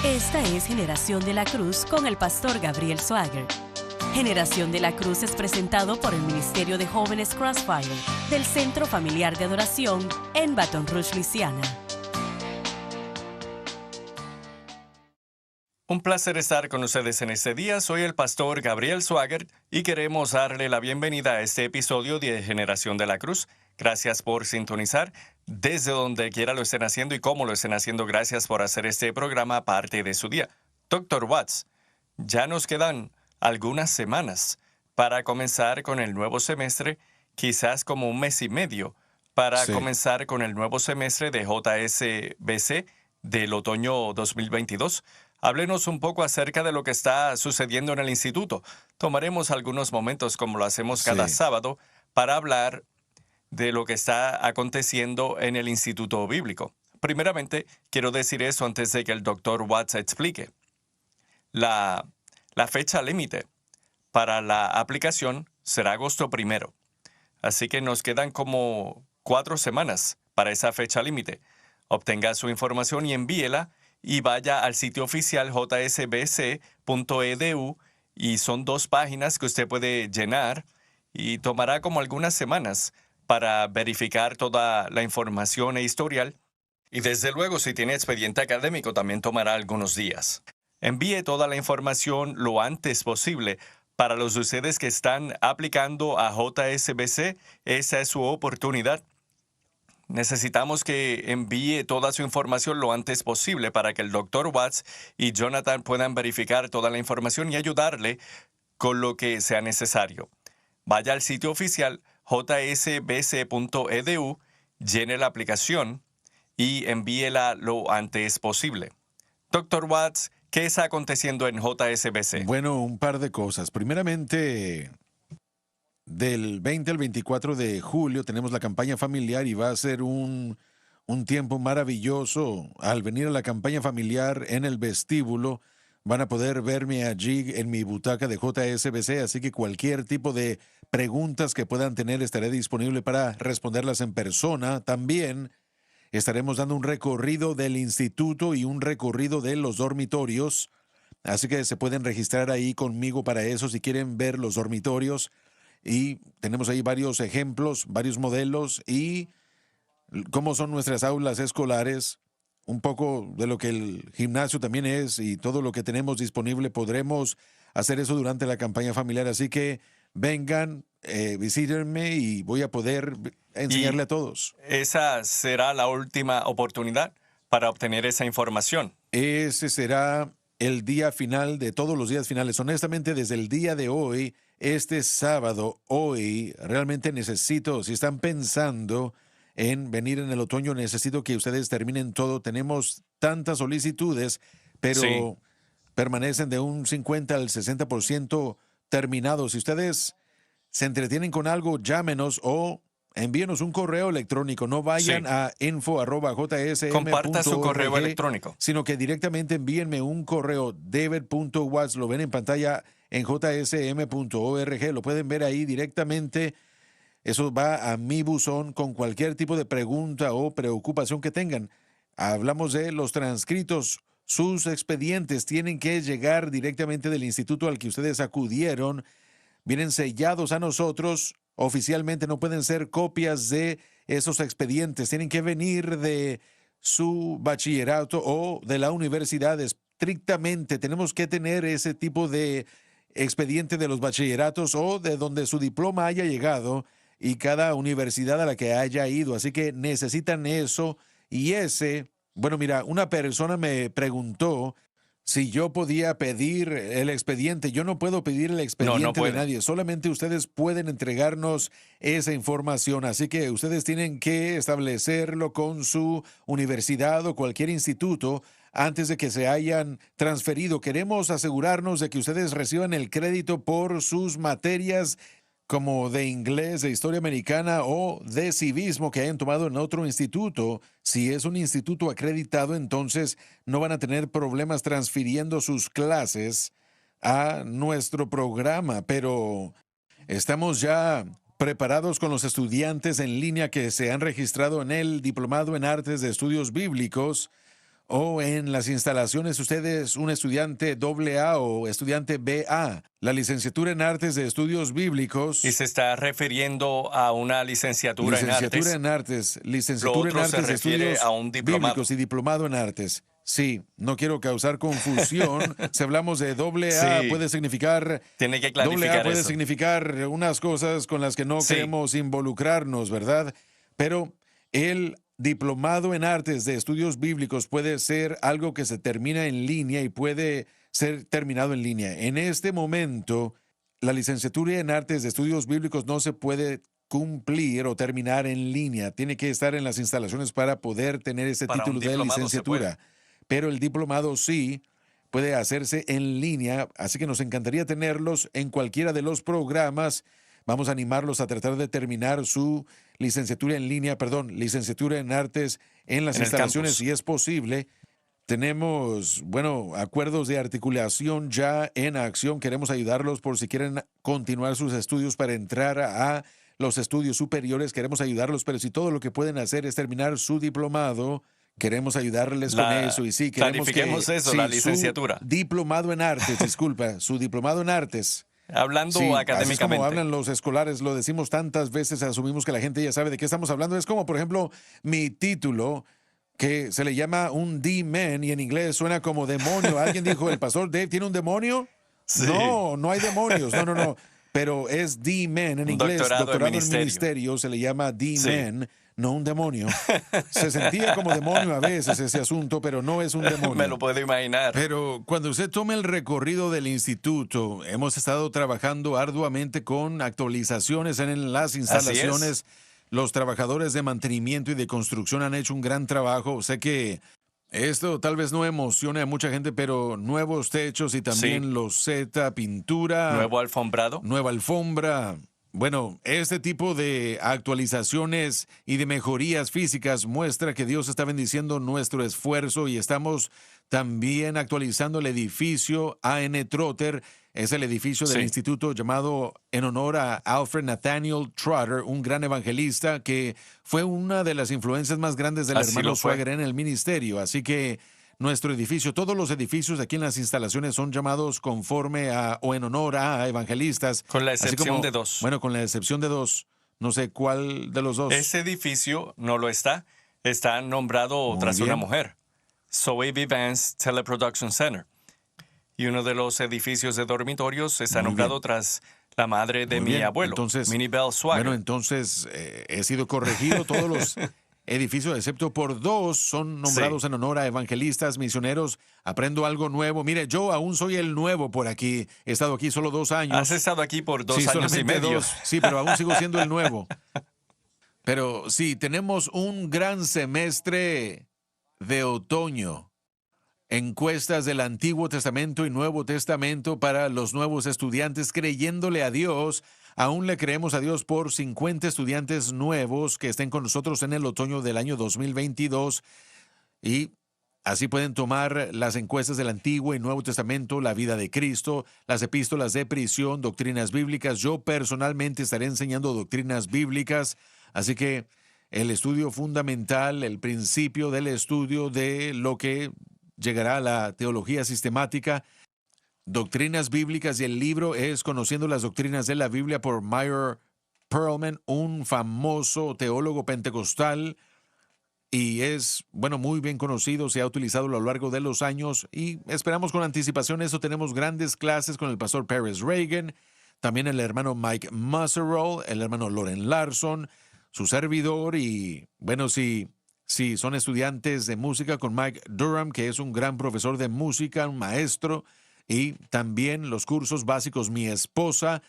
Esta es Generación de la Cruz con el pastor Gabriel Swagger. Generación de la Cruz es presentado por el Ministerio de Jóvenes Crossfire del Centro Familiar de Adoración en Baton Rouge, Luisiana. Un placer estar con ustedes en este día. Soy el pastor Gabriel Swagger y queremos darle la bienvenida a este episodio de Generación de la Cruz. Gracias por sintonizar desde donde quiera lo estén haciendo y cómo lo estén haciendo. Gracias por hacer este programa parte de su día. Dr. Watts, ya nos quedan algunas semanas para comenzar con el nuevo semestre, quizás como un mes y medio, para comenzar con el nuevo semestre de JSBC del otoño 2022. Háblenos un poco acerca de lo que está sucediendo en el instituto. Tomaremos algunos momentos, como lo hacemos cada sábado, para hablar de lo que está aconteciendo en el Instituto Bíblico. Primeramente, quiero decir eso antes de que el Dr. Watts explique. La fecha límite para la aplicación será agosto 1. Así que nos quedan como 4 semanas para esa fecha límite. Obtenga su información y envíela y vaya al sitio oficial jsbc.edu y son 2 páginas que usted puede llenar y tomará como algunas semanas para verificar toda la información e historial. Y desde luego, si tiene expediente académico, también tomará algunos días. Envíe toda la información lo antes posible. Para los de ustedes que están aplicando a JSBC, esa es su oportunidad. Necesitamos que envíe toda su información lo antes posible para que el Dr. Watts y Jonathan puedan verificar toda la información y ayudarle con lo que sea necesario. Vaya al sitio oficial jsbc.edu, llene la aplicación y envíela lo antes posible. Dr. Watts, ¿qué está aconteciendo en JSBC? Bueno, un par de cosas. Primeramente, del 20 al 24 de julio tenemos la campaña familiar y va a ser un tiempo maravilloso. Al venir a la campaña familiar en el vestíbulo, van a poder verme allí en mi butaca de JSBC, así que cualquier tipo de preguntas que puedan tener estaré disponible para responderlas en persona. También estaremos dando un recorrido del instituto y un recorrido de los dormitorios, así que se pueden registrar ahí conmigo para eso si quieren ver los dormitorios. Y tenemos ahí varios ejemplos, varios modelos y cómo son nuestras aulas escolares, un poco de lo que el gimnasio también es y todo lo que tenemos disponible. Podremos hacer eso durante la campaña familiar, así que vengan, visítenme y voy a poder enseñarle a todos. Esa será la última oportunidad para obtener esa información. Ese será el día final de todos los días finales. Honestamente, desde el día de hoy, este sábado, hoy, realmente necesito, si están pensando en venir en el otoño, necesito que ustedes terminen todo. Tenemos tantas solicitudes, pero permanecen de un 50 al 60% terminados. Si ustedes se entretienen con algo, llámenos o envíenos un correo electrónico. No vayan a info@jsm.org. Comparta su correo electrónico. Sino que directamente envíenme un correo, david.watts, lo ven en pantalla en jsm.org. Lo pueden ver ahí directamente. Eso va a mi buzón con cualquier tipo de pregunta o preocupación que tengan. Hablamos de los transcritos. Sus expedientes tienen que llegar directamente del instituto al que ustedes acudieron. Vienen sellados a nosotros. Oficialmente no pueden ser copias de esos expedientes. Tienen que venir de su bachillerato o de la universidad. Estrictamente tenemos que tener ese tipo de expediente de los bachilleratos o de donde su diploma haya llegado y cada universidad a la que haya ido. Así que necesitan eso y ese. Bueno, mira, una persona me preguntó si yo podía pedir el expediente. Yo no puedo pedir el expediente de nadie. Solamente ustedes pueden entregarnos esa información. Así que ustedes tienen que establecerlo con su universidad o cualquier instituto antes de que se hayan transferido. Queremos asegurarnos de que ustedes reciban el crédito por sus materias como de inglés, de historia americana o de civismo que hayan tomado en otro instituto. Si es un instituto acreditado, entonces no van a tener problemas transfiriendo sus clases a nuestro programa, pero estamos ya preparados con los estudiantes en línea que se han registrado en el Diplomado en Artes de Estudios Bíblicos o en las instalaciones usted es un estudiante AA o estudiante BA, la licenciatura en Artes de Estudios Bíblicos. Y se está refiriendo a una licenciatura en artes. Licenciatura en Lo otro se Artes de refiere Estudios a un diplomado. Bíblicos y diplomado en Artes. Sí, no quiero causar confusión. Si hablamos de AA, Sí. puede significar... Tiene que AA clarificar puede eso. significar unas cosas con las que no Sí. queremos involucrarnos, ¿verdad? Pero el diplomado en Artes de Estudios Bíblicos puede ser algo que se termina en línea y puede ser terminado en línea. En este momento, la licenciatura en Artes de Estudios Bíblicos no se puede cumplir o terminar en línea. Tiene que estar en las instalaciones para poder tener ese Para un título de diplomado se licenciatura. Pero el diplomado sí puede hacerse en línea, así que nos encantaría tenerlos en cualquiera de los programas. Vamos a animarlos a tratar de terminar su licenciatura en artes en las En el instalaciones, campus. si es posible. Tenemos, acuerdos de articulación ya en acción. Queremos ayudarlos por si quieren continuar sus estudios para entrar a los estudios superiores. Queremos ayudarlos, pero si todo lo que pueden hacer es terminar su diplomado, queremos ayudarles con eso. Y sí, queremos clarifiquemos eso, sí, la su licenciatura. diplomado en artes, disculpa, su diplomado en artes. Hablando Sí, así es como académicamente. hablan los escolares, lo decimos tantas veces, asumimos que la gente ya sabe de qué estamos hablando. Es como, por ejemplo, mi título, que se le llama un D-Man y en inglés suena como demonio. Alguien dijo, ¿el pastor Dave tiene un demonio? Sí. No, no hay demonios, no. Pero es D-Man en Un inglés, doctorado en en ministerio. ministerio, se le llama D-Man, no un demonio. Se sentía como demonio a veces ese asunto, pero no es un demonio. Me lo puedo imaginar. Pero cuando usted tome el recorrido del instituto, hemos estado trabajando arduamente con actualizaciones en las instalaciones. Los trabajadores de mantenimiento y de construcción han hecho un gran trabajo. Sé que esto tal vez no emocione a mucha gente, pero nuevos techos y también Sí. loseta, pintura, Nuevo alfombrado. nueva alfombra. Bueno, este tipo de actualizaciones y de mejorías físicas muestra que Dios está bendiciendo nuestro esfuerzo y estamos también actualizando el edificio A.N. Trotter. Es el edificio del Sí. instituto llamado en honor a Alfred Nathaniel Trotter, un gran evangelista que fue una de las influencias más grandes del Así hermano lo fue. Swagger en el ministerio. Así que nuestro edificio, todos los edificios aquí en las instalaciones son llamados conforme a o en honor a evangelistas. Con la Así excepción de dos. Bueno, con la excepción de dos. No sé cuál de los dos. Ese edificio no lo está. Está nombrado Muy tras bien. una mujer. Zoe B. Vance Teleproduction Center. Y uno de los edificios de dormitorios está Muy nombrado bien. tras la madre de Muy mi bien. abuelo, Entonces, Minnie Bell Swagger. Bueno, entonces he sido corregido. Todos los edificios, excepto por dos, son nombrados Sí. en honor a evangelistas, misioneros. Aprendo algo nuevo. Mire, yo aún soy el nuevo por aquí. He estado aquí solo 2 años. Has estado aquí por 2 Sí, años y solamente medio. 2. Sí, pero aún sigo siendo el nuevo. Pero sí, tenemos un gran semestre de otoño. Encuestas del Antiguo Testamento y Nuevo Testamento para los nuevos estudiantes creyéndole a Dios. Aún le creemos a Dios por 50 estudiantes nuevos que estén con nosotros en el otoño del año 2022. Y así pueden tomar las encuestas del Antiguo y Nuevo Testamento, la vida de Cristo, las epístolas de prisión, doctrinas bíblicas. Yo personalmente estaré enseñando doctrinas bíblicas. Así que el estudio fundamental, el principio del estudio de lo que llegará a la teología sistemática, doctrinas bíblicas, y el libro es Conociendo las Doctrinas de la Biblia por Meyer Pearlman, un famoso teólogo pentecostal, y es, muy bien conocido, se ha utilizado a lo largo de los años y esperamos con anticipación eso. Tenemos grandes clases con el pastor Paris Reagan, también el hermano Mike Musserall, el hermano Loren Larson, su servidor, y si son estudiantes de música con Mike Durham, que es un gran profesor de música, un maestro, y también los cursos básicos. Mi esposa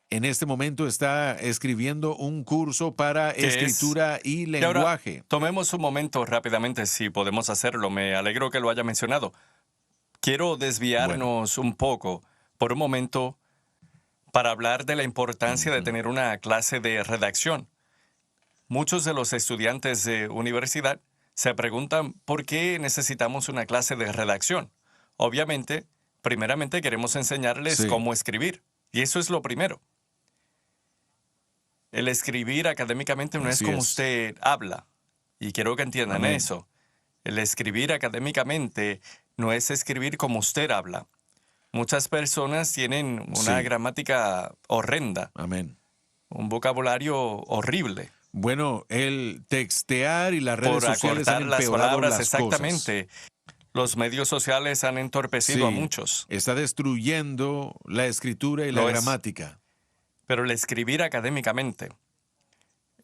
en este momento está escribiendo un curso para escritura y Y ahora, lenguaje. tomemos un momento rápidamente, si podemos hacerlo. Me alegro que lo haya mencionado. Quiero desviarnos un poco, por un momento, para hablar de la importancia de tener una clase de redacción. Muchos de los estudiantes de universidad se preguntan por qué necesitamos una clase de redacción. Obviamente, primeramente queremos enseñarles Sí. cómo escribir, y eso es lo primero. El escribir académicamente no Así es como es. usted habla, y quiero que entiendan Amén. eso. El escribir académicamente no es escribir como usted habla. Muchas personas tienen una Sí. gramática horrenda, Amén. un vocabulario horrible. Bueno, el textear y las redes Por sociales han acortar las empeorado palabras las cosas. exactamente. Los medios sociales han entorpecido a Sí, muchos. está destruyendo la escritura y la Lo es. gramática. Pero el escribir académicamente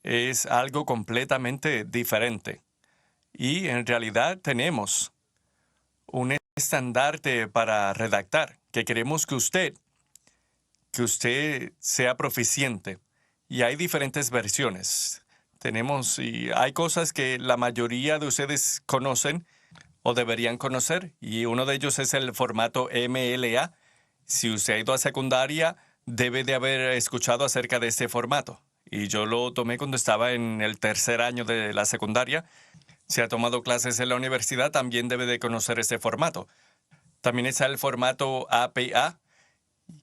es algo completamente diferente. Y en realidad tenemos un estandarte para redactar, que queremos que usted sea proficiente. Y hay diferentes versiones. Y hay cosas que la mayoría de ustedes conocen o deberían conocer, y uno de ellos es el formato MLA. Si usted ha ido a secundaria, debe de haber escuchado acerca de este formato. Y yo lo tomé cuando estaba en el tercer año de la secundaria. Si ha tomado clases en la universidad, también debe de conocer este formato. También está el formato APA,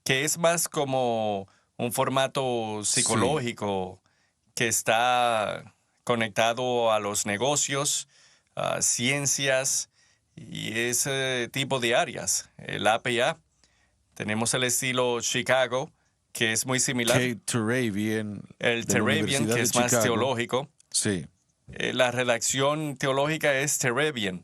que es más como un formato psicológico que está conectado a los negocios, a ciencias y ese tipo de áreas. El APA, tenemos el estilo Chicago, que es muy similar. Kate Turabian, El de la Turabian, Universidad que de es más Chicago. teológico. Sí. La redacción teológica es Turabian.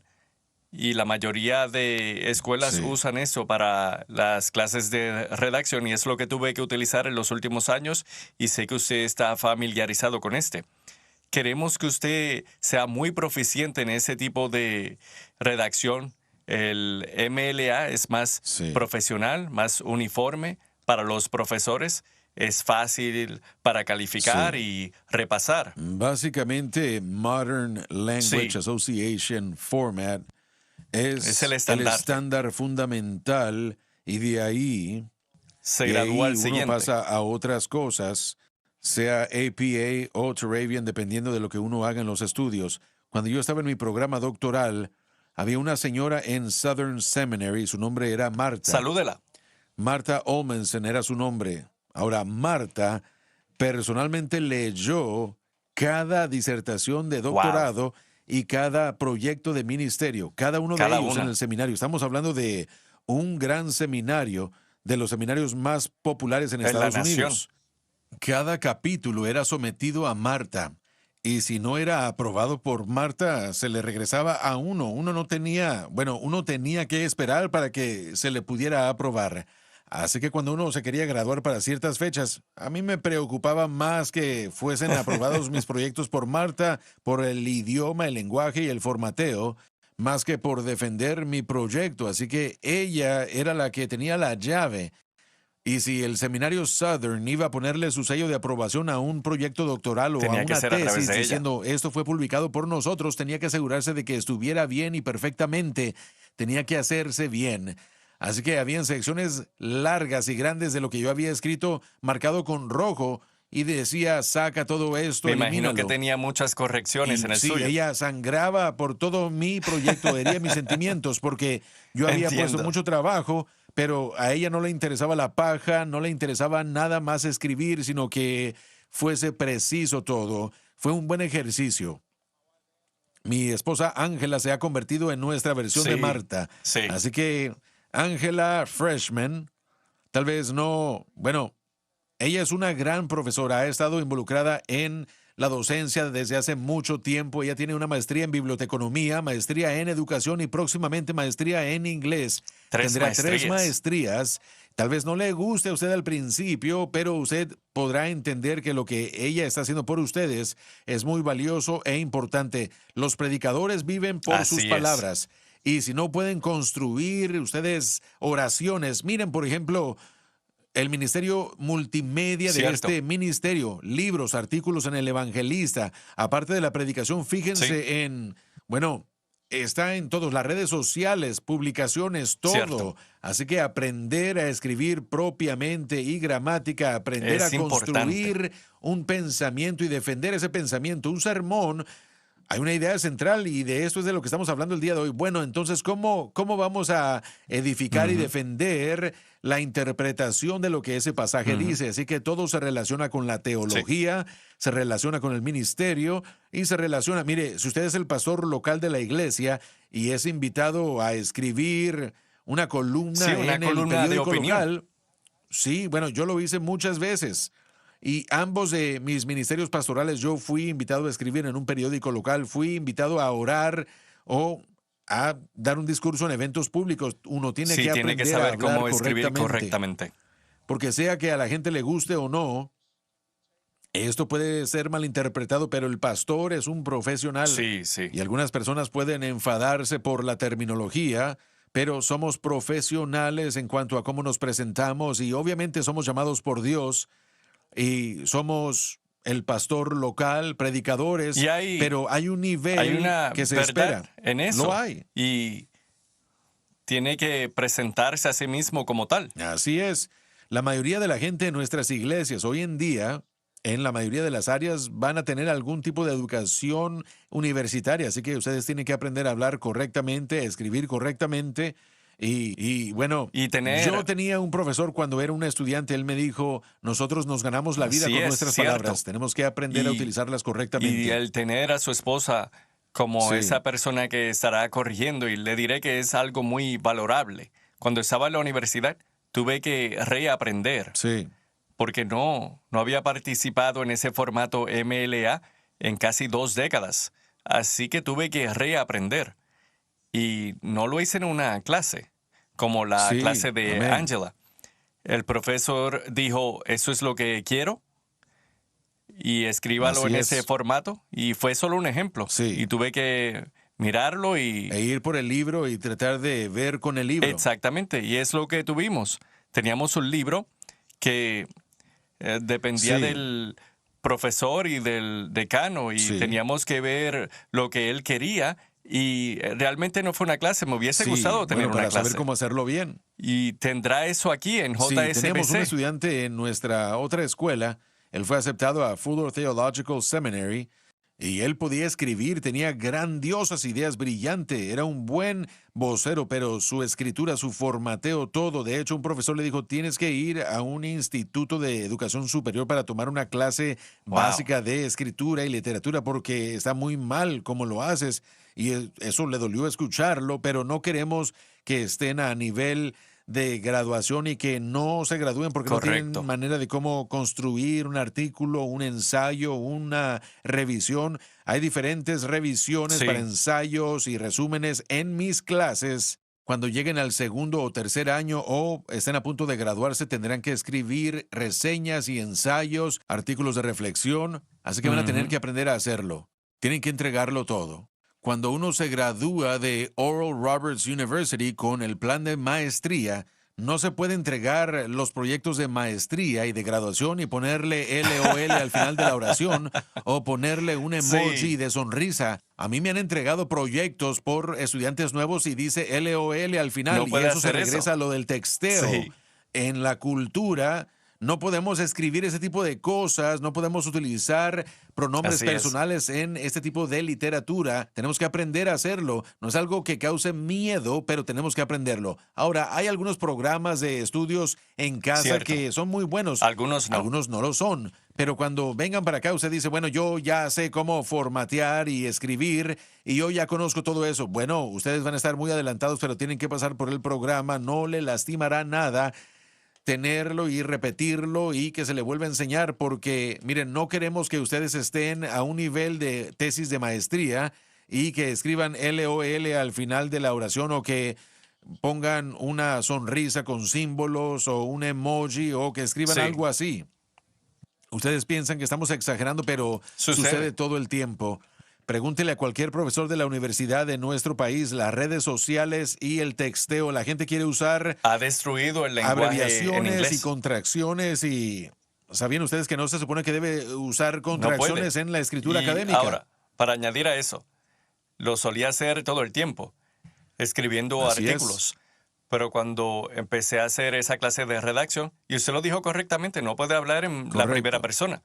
Y la mayoría de escuelas Sí. usan eso para las clases de redacción y es lo que tuve que utilizar en los últimos años y sé que usted está familiarizado con este. Queremos que usted sea muy proficiente en ese tipo de redacción. El MLA es más Sí. profesional, más uniforme para los profesores. Es fácil para calificar Sí. y repasar. Básicamente, Modern Language Sí. Association Format es el el estandarte. estándar fundamental y de ahí, Se de gradúa ahí al uno siguiente. pasa a otras cosas, sea APA o Turabian, dependiendo de lo que uno haga en los estudios. Cuando yo estaba en mi programa doctoral, había una señora en Southern Seminary, su nombre era Marta. Salúdela. Marta Olmensen era su nombre. Ahora, Marta personalmente leyó cada disertación de doctorado y cada proyecto de ministerio, cada uno de Cada ellos en una. el seminario. Estamos hablando de un gran seminario, de los seminarios más populares en En la Estados nación. Unidos. Cada capítulo era sometido a Marta. Y si no era aprobado por Marta, se le regresaba a uno. Uno tenía que esperar para que se le pudiera aprobar. Así que cuando uno se quería graduar para ciertas fechas, a mí me preocupaba más que fuesen aprobados mis proyectos por Marta, por el idioma, el lenguaje y el formateo, más que por defender mi proyecto. Así que ella era la que tenía la llave. Y si el seminario Southern iba a ponerle su sello de aprobación a un proyecto doctoral o Tenía a que una ser a través tesis de ella. diciendo esto fue publicado por nosotros, tenía que asegurarse de que estuviera bien y perfectamente, tenía que hacerse bien. Así que habían secciones largas y grandes de lo que yo había escrito marcado con rojo y decía saca todo esto, Me imagino que elimínalo. tenía muchas correcciones Y en el sí, suyo. ella sangraba por todo mi proyecto, hería mis sentimientos porque yo había puesto Entiendo. mucho trabajo, pero a ella no le interesaba la paja, no le interesaba nada más escribir, sino que fuese preciso todo. Fue un buen ejercicio. Mi esposa Ángela se ha convertido en nuestra versión de Sí, Marta. sí. Así que Ángela Freshman, tal vez no, bueno, ella es una gran profesora, ha estado involucrada en la docencia desde hace mucho tiempo. Ella tiene una maestría en biblioteconomía, maestría en educación y próximamente maestría en inglés. Tendrá tres maestrías. Tal vez no le guste a usted al principio, pero usted podrá entender que lo que ella está haciendo por ustedes es muy valioso e importante. Los predicadores viven por Así sus es. palabras. Y si no pueden construir ustedes oraciones, miren, por ejemplo, el ministerio multimedia de Cierto. este ministerio, libros, artículos en el Evangelista, aparte de la predicación, fíjense en, bueno, está en todas las redes sociales, publicaciones, todo. Cierto. Así que aprender a escribir propiamente y gramática, aprender Es a construir importante. un pensamiento y defender ese pensamiento, un sermón. hay una idea central y de esto es de lo que estamos hablando el día de hoy. Bueno, entonces, ¿cómo vamos a edificar y defender la interpretación de lo que ese pasaje dice? Así que todo se relaciona con la teología, se relaciona con el ministerio y se relaciona, mire, si usted es el pastor local de la iglesia y es invitado a escribir una columna en el periódico local, sí, bueno, yo lo hice muchas veces. Y ambos de mis ministerios pastorales, yo fui invitado a escribir en un periódico local, fui invitado a orar o a dar un discurso en eventos públicos. Uno tiene que aprender tiene que saber a hablar cómo escribir correctamente. Porque sea que a la gente le guste o no, esto puede ser malinterpretado, pero el pastor es un profesional. Sí, sí. Y algunas personas pueden enfadarse por la terminología, pero somos profesionales en cuanto a cómo nos presentamos y obviamente somos llamados por Dios. Y somos el pastor local, predicadores, pero hay un nivel que se espera. En eso. Lo hay. Y tiene que presentarse a sí mismo como tal. Así es. La mayoría de la gente en nuestras iglesias hoy en día, en la mayoría de las áreas, van a tener algún tipo de educación universitaria. Así que ustedes tienen que aprender a hablar correctamente, a escribir correctamente. Y bueno, yo tenía un profesor cuando era un estudiante, él me dijo, nosotros nos ganamos la vida con nuestras palabras, tenemos que aprender a utilizarlas correctamente. Y el tener a su esposa como esa persona que estará corrigiendo, y le diré que es algo muy valorable. Cuando estaba en la universidad, tuve que reaprender, porque no había participado en ese formato MLA en casi 2 décadas, así que tuve que reaprender. Y no lo hice en una clase, como la clase de Angela. El profesor dijo, eso es lo que quiero, y escríbalo en ese formato. Y fue solo un ejemplo. Y tuve que mirarlo e ir por el libro y tratar de ver con el libro. Exactamente, y es lo que tuvimos. Teníamos un libro que dependía del profesor y del decano, y teníamos que ver lo que él quería. Y realmente no fue una clase, me hubiese gustado tener una clase. Para saber cómo hacerlo bien. Y tendrá eso aquí en JSBC. Sí, teníamos un estudiante en nuestra otra escuela, él fue aceptado a Fuller Theological Seminary, y él podía escribir, tenía grandiosas ideas, brillante, era un buen vocero, pero su escritura, su formateo, todo. De hecho, un profesor le dijo, tienes que ir a un instituto de educación superior para tomar una clase básica de escritura y literatura, porque está muy mal como lo haces. Y eso le dolió escucharlo, pero no queremos que estén a nivel de graduación y que no se gradúen porque no tienen manera de cómo construir un artículo, un ensayo, una revisión. Hay diferentes revisiones para ensayos y resúmenes en mis clases. Cuando lleguen al 2º o 3er año o estén a punto de graduarse, tendrán que escribir reseñas y ensayos, artículos de reflexión. Así que van a tener que aprender a hacerlo. Tienen que entregarlo todo. Cuando uno se gradúa de Oral Roberts University con el plan de maestría, no se puede entregar los proyectos de maestría y de graduación y ponerle LOL al final de la oración o ponerle un emoji de sonrisa. A mí me han entregado proyectos por estudiantes nuevos y dice LOL al final, y eso se regresa a lo del texteo. En la cultura no podemos escribir ese tipo de cosas, no podemos utilizar pronombres personales en este tipo de literatura. Tenemos que aprender a hacerlo. No es algo que cause miedo, pero tenemos que aprenderlo. Ahora, hay algunos programas de estudios en casa que son muy buenos. Algunos no lo son. Pero cuando vengan para acá, usted dice, bueno, yo ya sé cómo formatear y escribir y yo ya conozco todo eso. Bueno, ustedes van a estar muy adelantados, pero tienen que pasar por el programa. No le lastimará nada tenerlo y repetirlo y que se le vuelva a enseñar, porque miren, no queremos que ustedes estén a un nivel de tesis de maestría y que escriban LOL al final de la oración o que pongan una sonrisa con símbolos o un emoji o que escriban algo así. Ustedes piensan que estamos exagerando, pero sucede todo el tiempo. Pregúntele a cualquier profesor de la universidad de nuestro país, las redes sociales y el texteo. La gente quiere usar... Ha destruido el lenguaje abreviaciones en inglés y contracciones y... ¿Sabían ustedes que no se supone que debe usar contracciones en la escritura académica? Ahora, para añadir a eso, lo solía hacer todo el tiempo, escribiendo artículos. Pero cuando empecé a hacer esa clase de redacción, y usted lo dijo correctamente, no puede hablar en la primera persona.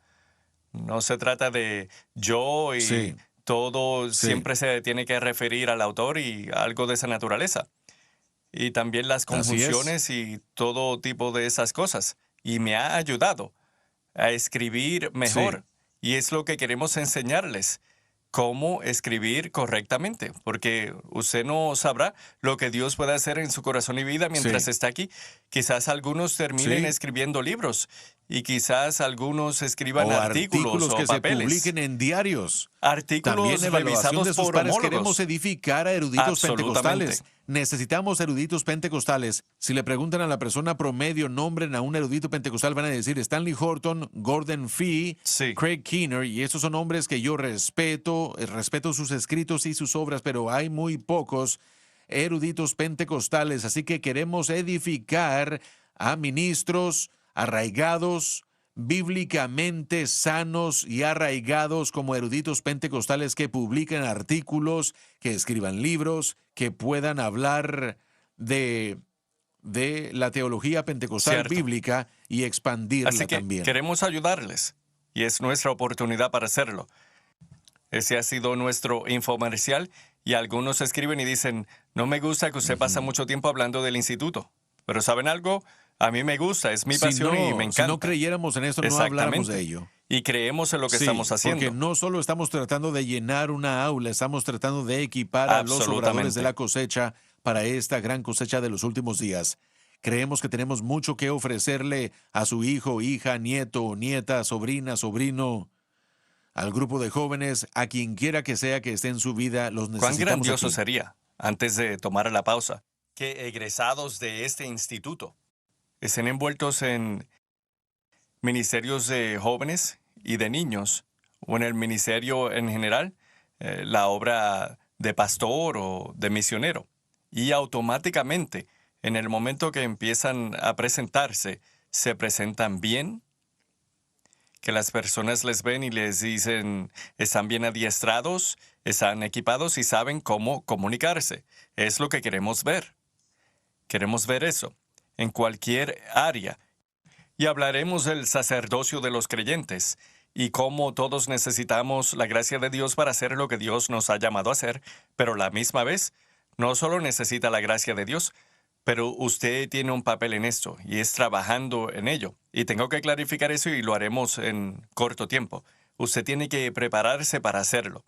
No se trata de yo y todo Sí. siempre se tiene que referir al autor y algo de esa naturaleza. Y también las Así es. conjunciones y todo tipo de esas cosas. Y me ha ayudado a escribir Sí. mejor. Y es lo que queremos enseñarles, cómo escribir correctamente, porque usted no sabrá lo que Dios puede hacer en su corazón y vida mientras Sí. está aquí. Quizás algunos terminen Sí. escribiendo libros y quizás algunos escriban O artículos artículos o que se papeles, publiquen en diarios. artículos También evaluación de revisados sus por pares. Queremos homólogos. edificar a eruditos Absolutamente. pentecostales. Necesitamos eruditos pentecostales. Si le preguntan a la persona promedio, nombren a un erudito pentecostal, van a decir Stanley Horton, Gordon Fee, Sí. Craig Keener, y esos son hombres que yo respeto sus escritos y sus obras, pero hay muy pocos eruditos pentecostales, así que queremos edificar a ministros arraigados, bíblicamente sanos y arraigados como eruditos pentecostales que publiquen artículos, que escriban libros, que puedan hablar de la teología pentecostal Cierto. bíblica y expandirla Así que también. queremos ayudarles y es nuestra oportunidad para hacerlo. Ese ha sido nuestro infomercial y algunos escriben y dicen, no me gusta que usted pasa mucho tiempo hablando del instituto, pero ¿saben algo? A mí me gusta, es mi pasión y me Si no encanta. creyéramos en esto, no habláramos de Exactamente. ello. Y creemos en lo que Sí, estamos haciendo. porque no solo estamos tratando de llenar una aula, estamos tratando de equipar a los obradores de la cosecha para esta gran cosecha de los últimos días. Creemos que tenemos mucho que ofrecerle a su hijo, hija, nieto, nieta, sobrina, sobrino, al grupo de jóvenes, a quien quiera que sea que esté en su vida, los ¿Cuán necesitamos grandioso aquí. sería, antes de tomar la pausa, que egresados de este instituto estén envueltos en ministerios de jóvenes y de niños, o en el ministerio en general, la obra de pastor o de misionero? Y automáticamente, en el momento que empiezan a presentarse, se presentan bien, que las personas les ven y les dicen, están bien adiestrados, están equipados y saben cómo comunicarse. Es lo que queremos ver. Queremos ver eso en cualquier área. Y hablaremos del sacerdocio de los creyentes y cómo todos necesitamos la gracia de Dios para hacer lo que Dios nos ha llamado a hacer, pero a la misma vez, no solo necesita la gracia de Dios, pero usted tiene un papel en esto y es trabajando en ello. Y tengo que clarificar eso y lo haremos en corto tiempo. Usted tiene que prepararse para hacerlo.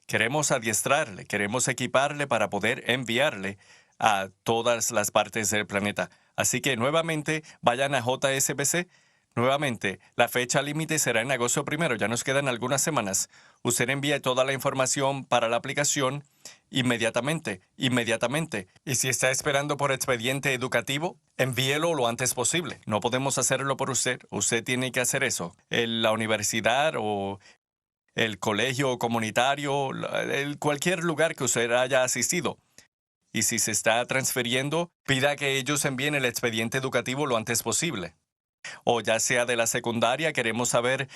Queremos adiestrarle, queremos equiparle para poder enviarle a todas las partes del planeta. Así que nuevamente vayan a JSBC. Nuevamente, la fecha límite será en agosto 1. Ya nos quedan algunas semanas. Usted envía toda la información para la aplicación inmediatamente. Y si está esperando por expediente educativo, envíelo lo antes posible. No podemos hacerlo por usted. Usted tiene que hacer eso. La universidad o el colegio comunitario, cualquier lugar que usted haya asistido. Y si se está transfiriendo, pida que ellos envíen el expediente educativo lo antes posible. O ya sea de la secundaria, queremos saber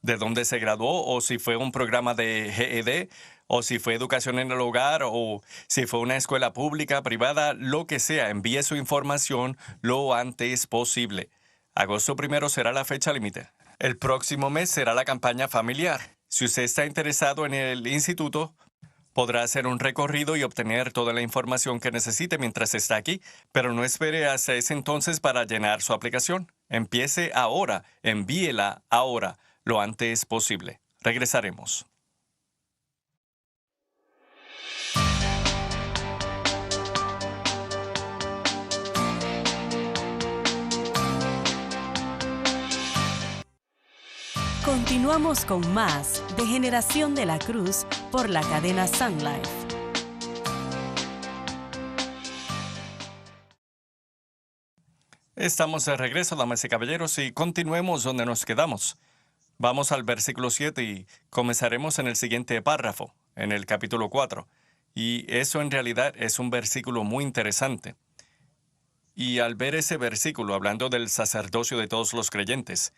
de dónde se graduó, o si fue un programa de GED, o si fue educación en el hogar, o si fue una escuela pública, privada, lo que sea. Envíe su información lo antes posible. Agosto 1 será la fecha límite. El próximo mes será la campaña familiar. Si usted está interesado en el instituto, podrá hacer un recorrido y obtener toda la información que necesite mientras está aquí, pero no espere hasta ese entonces para llenar su aplicación. Empiece ahora, envíela ahora, lo antes posible. Regresaremos. Continuamos con más de Generación de la Cruz por la cadena Sun Life. Estamos de regreso, damas y caballeros, y continuemos donde nos quedamos. Vamos al versículo 7 y comenzaremos en el siguiente párrafo, en el capítulo 4. Y eso en realidad es un versículo muy interesante. Y al ver ese versículo, hablando del sacerdocio de todos los creyentes,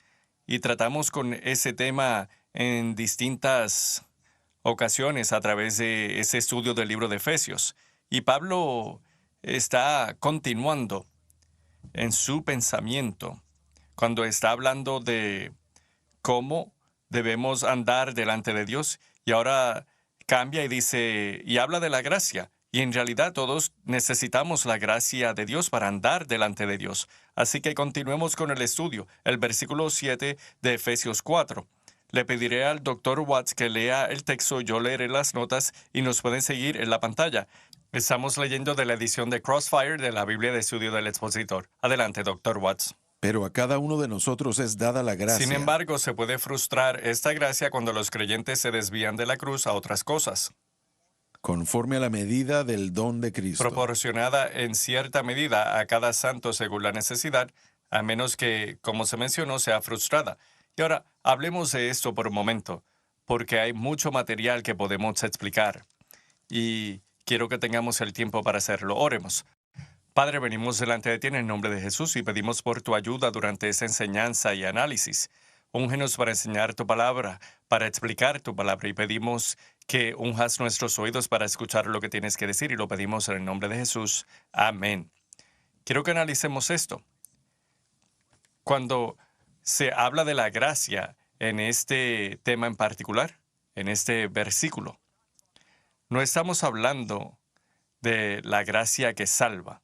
y tratamos con ese tema en distintas ocasiones a través de ese estudio del libro de Efesios. Y Pablo está continuando en su pensamiento cuando está hablando de cómo debemos andar delante de Dios. Y ahora cambia y dice, y habla de la gracia. Y en realidad todos necesitamos la gracia de Dios para andar delante de Dios. Así que continuemos con el estudio. El versículo 7 de Efesios 4. Le pediré al Dr. Watts que lea el texto, yo leeré las notas y nos pueden seguir en la pantalla. Estamos leyendo de la edición de Crossfire de la Biblia de Estudio del Expositor. Adelante, Dr. Watts. Pero a cada uno de nosotros es dada la gracia. Sin embargo, se puede frustrar esta gracia cuando los creyentes se desvían de la cruz a otras cosas, Conforme a la medida del don de Cristo. proporcionada en cierta medida a cada santo según la necesidad, a menos que, como se mencionó, sea frustrada. Y ahora, hablemos de esto por un momento, porque hay mucho material que podemos explicar. Y quiero que tengamos el tiempo para hacerlo. Oremos. Padre, venimos delante de ti en el nombre de Jesús y pedimos por tu ayuda durante esa enseñanza y análisis. Úngenos para enseñar tu palabra, para explicar tu palabra, y pedimos que unjas nuestros oídos para escuchar lo que tienes que decir, y lo pedimos en el nombre de Jesús. Amén. Quiero que analicemos esto. Cuando se habla de la gracia en este tema en particular, en este versículo, no estamos hablando de la gracia que salva.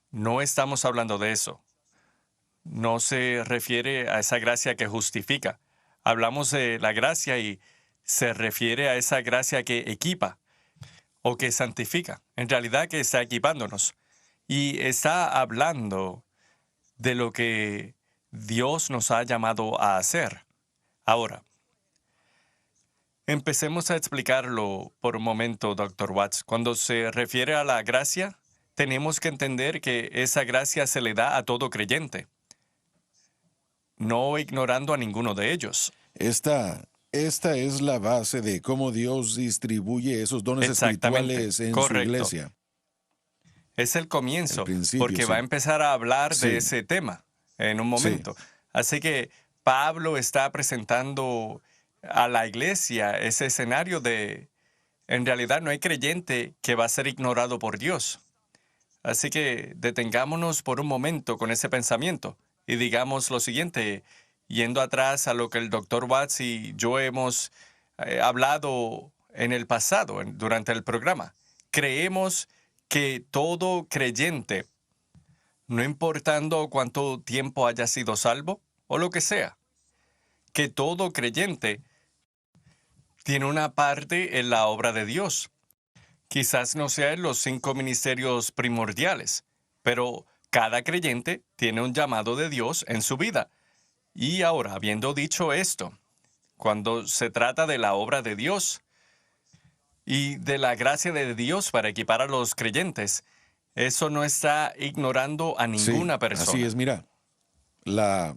No estamos hablando de eso. No se refiere a esa gracia que justifica. Hablamos de la gracia y se refiere a esa gracia que equipa o que santifica. En realidad que está equipándonos. Y está hablando de lo que Dios nos ha llamado a hacer. Ahora, empecemos a explicarlo por un momento, Dr. Watts. Cuando se refiere a la gracia, tenemos que entender que esa gracia se le da a todo creyente, no ignorando a ninguno de ellos. Esta es la base de cómo Dios distribuye esos dones espirituales en su iglesia. Es el comienzo, porque sí. va a empezar a hablar Sí. de ese tema en un momento. Así que Pablo está presentando a la iglesia ese escenario de, en realidad no hay creyente que va a ser ignorado por Dios. Así que detengámonos por un momento con ese pensamiento y digamos lo siguiente, yendo atrás a lo que el Dr. Watts y yo hemos hablado en el pasado, durante el programa. Creemos que todo creyente, no importando cuánto tiempo haya sido salvo o lo que sea, que todo creyente tiene una parte en la obra de Dios. Quizás no sea en los 5 ministerios primordiales, pero cada creyente tiene un llamado de Dios en su vida. Y ahora, habiendo dicho esto, cuando se trata de la obra de Dios y de la gracia de Dios para equipar a los creyentes, eso no está ignorando a ninguna persona. Así es, mira, la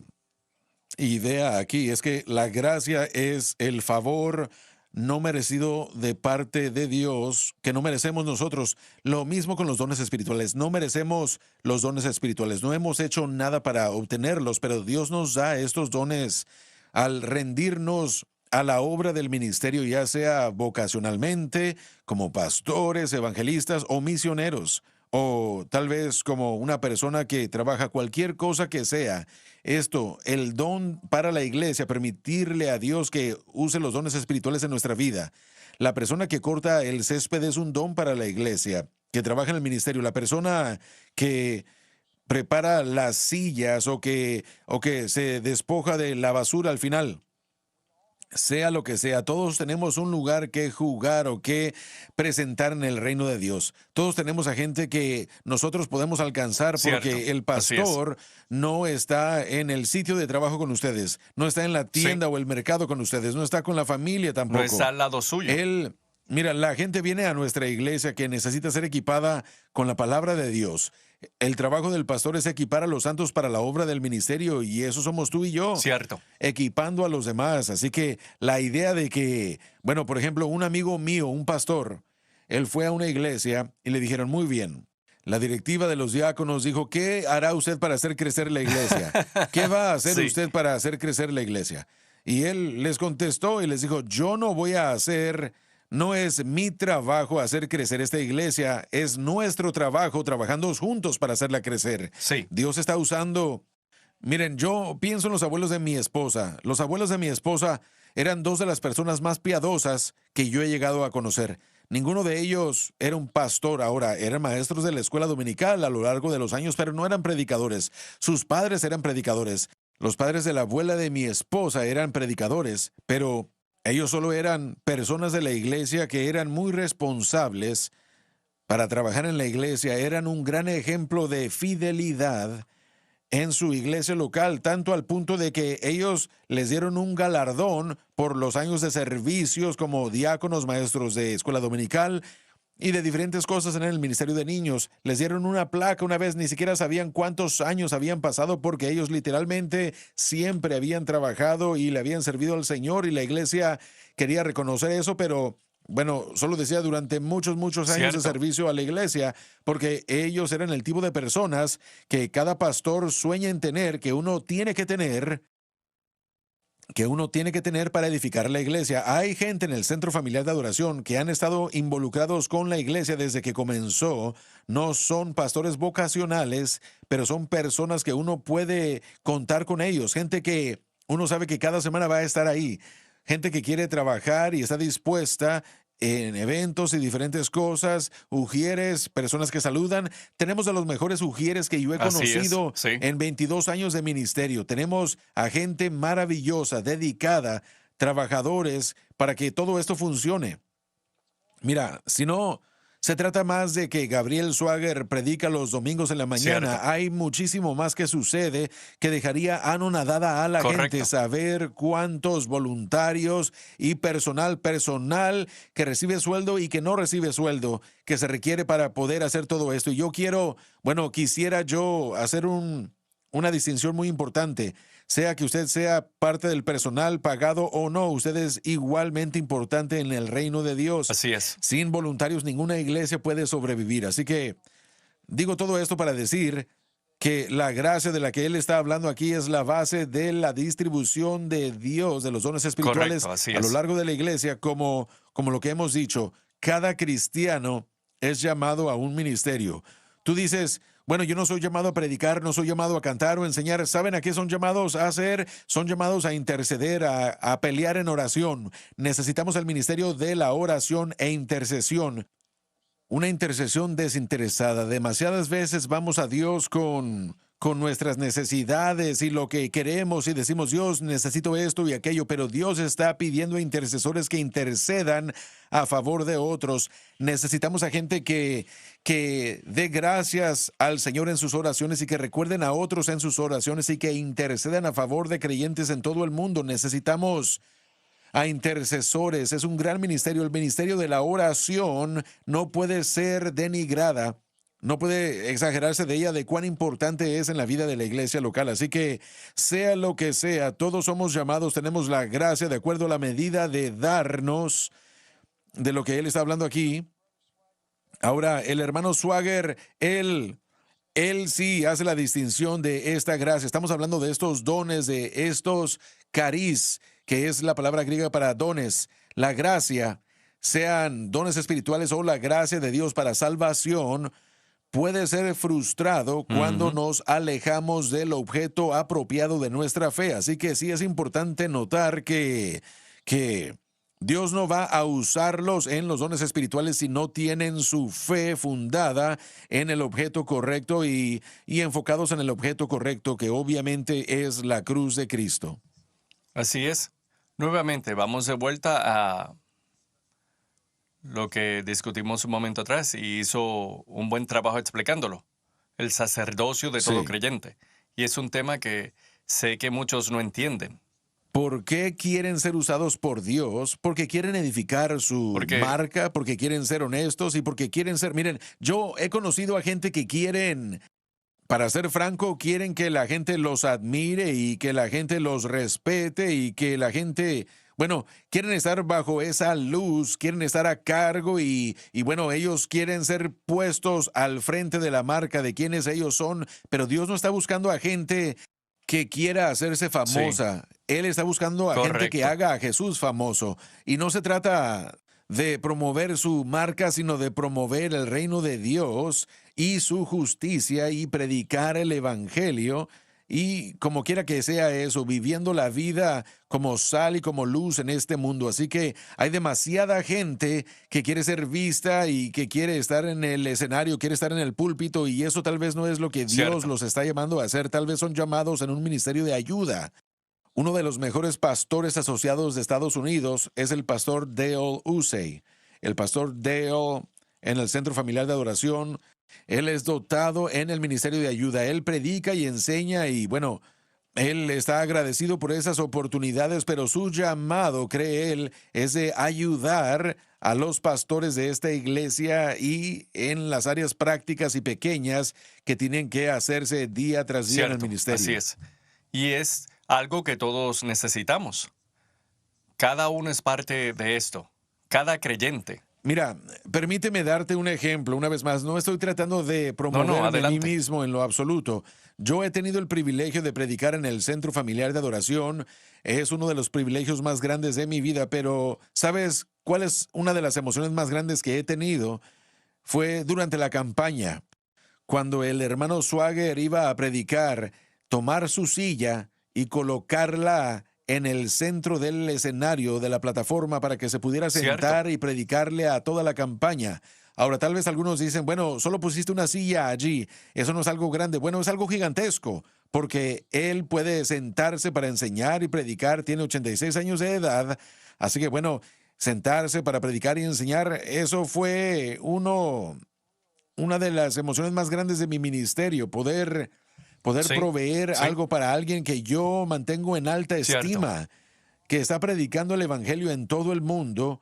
idea aquí es que la gracia es el favor no merecido de parte de Dios, que no merecemos nosotros. Lo mismo con los dones espirituales. No merecemos los dones espirituales. No hemos hecho nada para obtenerlos, pero Dios nos da estos dones al rendirnos a la obra del ministerio, ya sea vocacionalmente, como pastores, evangelistas o misioneros, o tal vez como una persona que trabaja cualquier cosa que sea. Esto, el don para la iglesia, permitirle a Dios que use los dones espirituales en nuestra vida. La persona que corta el césped es un don para la iglesia, que trabaja en el ministerio. La persona que prepara las sillas o que se despoja de la basura al final. Sea lo que sea, todos tenemos un lugar que jugar o que presentar en el reino de Dios. Todos tenemos a gente que nosotros podemos alcanzar porque Cierto, el pastor no está en el sitio de trabajo con ustedes, no está en la tienda o el mercado con ustedes, no está con la familia tampoco. No está al lado suyo. Mira, la gente viene a nuestra iglesia que necesita ser equipada con la palabra de Dios. El trabajo del pastor es equipar a los santos para la obra del ministerio y eso somos tú y yo. Cierto. Equipando a los demás. Así que la idea de que, bueno, por ejemplo, un amigo mío, un pastor, él fue a una iglesia y le dijeron, muy bien, la directiva de los diáconos dijo, ¿qué hará usted para hacer crecer la iglesia? ¿Qué va a hacer usted para hacer crecer la iglesia? Y él les contestó y les dijo, yo no voy a hacer... No es mi trabajo hacer crecer esta iglesia, es nuestro trabajo trabajando juntos para hacerla crecer. Sí. Dios está usando... Miren, yo pienso en los abuelos de mi esposa. Los abuelos de mi esposa eran dos de las personas más piadosas que yo he llegado a conocer. Ninguno de ellos era un pastor ahora, eran maestros de la escuela dominical a lo largo de los años, pero no eran predicadores. Sus padres eran predicadores. Los padres de la abuela de mi esposa eran predicadores, pero ellos solo eran personas de la iglesia que eran muy responsables para trabajar en la iglesia. Eran un gran ejemplo de fidelidad en su iglesia local, tanto al punto de que ellos les dieron un galardón por los años de servicios como diáconos, maestros de escuela dominical y de diferentes cosas en el ministerio de niños. Les dieron una placa una vez, ni siquiera sabían cuántos años habían pasado porque ellos literalmente siempre habían trabajado y le habían servido al Señor, y la iglesia quería reconocer eso, pero bueno, solo decía durante muchos años de servicio a la iglesia, porque ellos eran el tipo de personas que cada pastor sueña en tener, que uno tiene que tener para edificar la iglesia. Hay gente en el Centro Familiar de Adoración que han estado involucrados con la iglesia desde que comenzó. No son pastores vocacionales, pero son personas que uno puede contar con ellos. Gente que uno sabe que cada semana va a estar ahí. Gente que quiere trabajar y está dispuesta en eventos y diferentes cosas. Ujieres, personas que saludan. Tenemos a los mejores ujieres que yo he conocido en 22 años de ministerio. Tenemos a gente maravillosa, dedicada, trabajadores para que todo esto funcione. Mira, si no se trata más de que Gabriel Swager predica los domingos en la mañana. Cierto. Hay muchísimo más que sucede que dejaría anonadada a la gente saber cuántos voluntarios y personal que recibe sueldo y que no recibe sueldo que se requiere para poder hacer todo esto. Y yo quisiera yo hacer una distinción muy importante. Sea que usted sea parte del personal pagado o no, usted es igualmente importante en el reino de Dios. Así es. Sin voluntarios ninguna iglesia puede sobrevivir. Así que digo todo esto para decir que la gracia de la que él está hablando aquí es la base de la distribución de Dios, de los dones espirituales a lo largo de la iglesia, como lo que hemos dicho. Cada cristiano es llamado a un ministerio. Tú dices, bueno, yo no soy llamado a predicar, no soy llamado a cantar o enseñar. ¿Saben a qué son llamados a hacer? Son llamados a interceder, a pelear en oración. Necesitamos el ministerio de la oración e intercesión. Una intercesión desinteresada. Demasiadas veces vamos a Dios con nuestras necesidades y lo que queremos y decimos, Dios, necesito esto y aquello, pero Dios está pidiendo a intercesores que intercedan a favor de otros. Necesitamos a gente que dé gracias al Señor en sus oraciones y que recuerden a otros en sus oraciones y que intercedan a favor de creyentes en todo el mundo. Necesitamos a intercesores. Es un gran ministerio. El ministerio de la oración no puede ser denigrada. No puede exagerarse de ella, de cuán importante es en la vida de la iglesia local. Así que, sea lo que sea, todos somos llamados, tenemos la gracia de acuerdo a la medida de darnos de lo que él está hablando aquí. Ahora, el hermano Swager, él sí hace la distinción de esta gracia. Estamos hablando de estos dones, de estos caris, que es la palabra griega para dones. La gracia, sean dones espirituales o la gracia de Dios para salvación, puede ser frustrado cuando nos alejamos del objeto apropiado de nuestra fe. Así que sí es importante notar que Dios no va a usarlos en los dones espirituales si no tienen su fe fundada en el objeto correcto y enfocados en el objeto correcto, que obviamente es la cruz de Cristo. Así es. Nuevamente, vamos de vuelta a lo que discutimos un momento atrás y hizo un buen trabajo explicándolo. El sacerdocio de todo creyente. Y es un tema que sé que muchos no entienden. ¿Por qué quieren ser usados por Dios? Porque quieren edificar su marca, porque quieren ser honestos y porque quieren ser... Miren, yo he conocido a gente que quieren, para ser franco, quieren que la gente los admire y que la gente los respete y que la gente... Bueno, quieren estar bajo esa luz, quieren estar a cargo y bueno, ellos quieren ser puestos al frente de la marca de quienes ellos son, pero Dios no está buscando a gente que quiera hacerse famosa. Él está buscando a gente que haga a Jesús famoso. Y no se trata de promover su marca, sino de promover el reino de Dios y su justicia y predicar el evangelio. y como quiera que sea eso, viviendo la vida como sal y como luz en este mundo. Así que hay demasiada gente que quiere ser vista y que quiere estar en el escenario, quiere estar en el púlpito, y eso tal vez no es lo que Dios Cierto. los está llamando a hacer. Tal vez son llamados en un ministerio de ayuda. Uno de los mejores pastores asociados de Estados Unidos es el pastor Dale Usey. El pastor Dale, en el Centro Familiar de Adoración, él es dotado en el ministerio de ayuda. Él predica y enseña y, bueno, él está agradecido por esas oportunidades, pero su llamado, cree él, es de ayudar a los pastores de esta iglesia y en las áreas prácticas y pequeñas que tienen que hacerse día tras día en el Cierto, ministerio. así es. Y es algo que todos necesitamos. Cada uno es parte de esto. Cada creyente. Mira, permíteme darte un ejemplo. Una vez más, no estoy tratando de promoverme a mí adelante. mismo en lo absoluto. Yo he tenido el privilegio de predicar en el Centro Familiar de Adoración. Es uno de los privilegios más grandes de mi vida, pero ¿sabes cuál es una de las emociones más grandes que he tenido? Fue durante la campaña, cuando el hermano Swagger iba a predicar, tomar su silla y colocarla en el centro del escenario de la plataforma para que se pudiera sentar y predicarle a toda la campaña. Ahora, tal vez algunos dicen, bueno, solo pusiste una silla allí, eso no es algo grande. Bueno, es algo gigantesco, porque él puede sentarse para enseñar y predicar, tiene 86 años de edad, así que bueno, sentarse para predicar y enseñar, eso fue una de las emociones más grandes de mi ministerio, poder Sí, proveer sí, algo para alguien que yo mantengo en alta cierto. estima, que está predicando el evangelio en todo el mundo,